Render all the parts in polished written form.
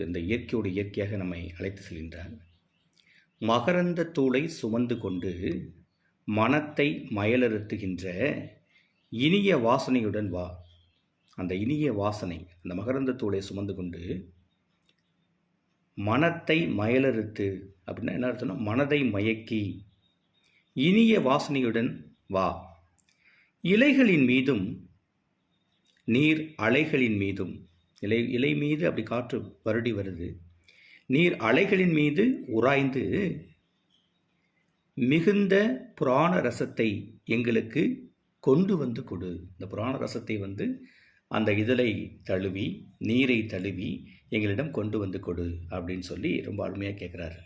இந்த இயற்கையோடு இயற்கையாக நம்மை அழைத்து செல்கின்றார். மகரந்த தூளை சுமந்து கொண்டு மனத்தை மயலறுத்துகின்ற இனிய வாசனையுடன் வா. அந்த இனிய வாசனை, அந்த மகரந்த தூளை சுமந்து கொண்டு மனத்தை மயலறுத்து அப்படின்னா என்ன அர்த்தம்னா, மனதை மயக்கி இனிய வாசனையுடன் வா. இலைகளின் மீதும் நீர் அலைகளின் மீதும், இலை மீது அப்படி காற்று வருடி வருது, நீர் அலைகளின் மீது உராய்ந்து மிகுந்த புராண ரசத்தை எங்களுக்கு கொண்டு வந்து கொடு. இந்த புராண ரசத்தை அந்த இதழை தழுவி, நீரை தழுவி எங்களிடம் கொண்டு வந்து கொடு அப்படின்னு சொல்லி ரொம்ப அருமையாக கேட்குறாரு.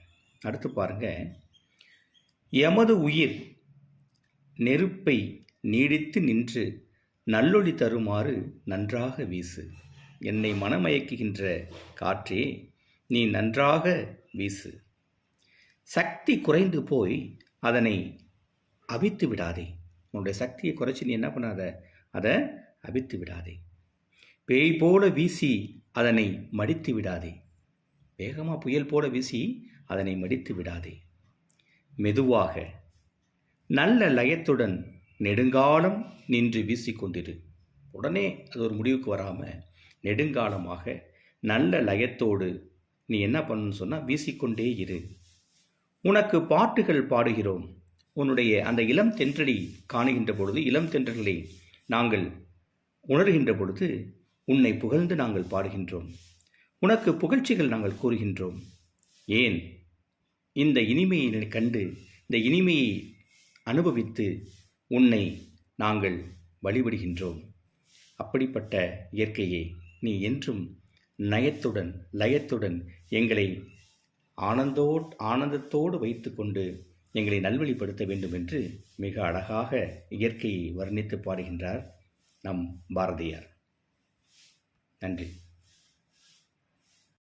அடுத்து பாருங்க, எமது உயிர் நெருப்பை நீடித்து நின்று நல்லொளி தருமாறு நன்றாக வீசு. என்னை மனமயக்குகின்ற காற்றே, நீ நன்றாக வீசு. சக்தி குறைந்து போய் அதனை அவித்து விடாதே. உன்னுடைய சக்தியை குறைச்சி நீ என்ன பண்ணாத, அதை அவித்து விடாதே. பேய் போல வீசி அதனை மடித்து விடாதே. வேகமாக புயல் போல வீசி அதனை மடித்து விடாதே. மெதுவாக நல்ல லயத்துடன் நெடுங்காலம் நின்று வீசிக்கொண்டிரு. உடனே அது ஒரு முடிவுக்கு வராமல் நெடுங்காலமாக நல்ல லயத்தோடு நீ என்ன பண்ணணும்னு சொன்னால் வீசிக்கொண்டே இரு. உனக்கு பாட்டுகள் பாடுகிறோம். உன்னுடைய அந்த இளம் தென்றலை காணுகின்ற பொழுது, இளம் தென்றலை நாங்கள் உணர்கின்ற பொழுது உன்னை புகழ்ந்து நாங்கள் பாடுகின்றோம். உனக்கு புகழ்ச்சிகள் நாங்கள் கூறுகின்றோம். ஏன்? இந்த இனிமையை கண்டு, இந்த இனிமையை அனுபவித்து உன்னை நாங்கள் வழிபடுகின்றோம். அப்படிப்பட்ட இயற்கையை நீ என்றும் நயத்துடன் லயத்துடன் எங்களை ஆனந்தத்தோடு வைத்து கொண்டு எங்களை நல்வழிப்படுத்த வேண்டும் என்று மிக அழகாக இயற்கையை வர்ணித்து பாடுகின்றார் நம் பாரதியார். நன்றி.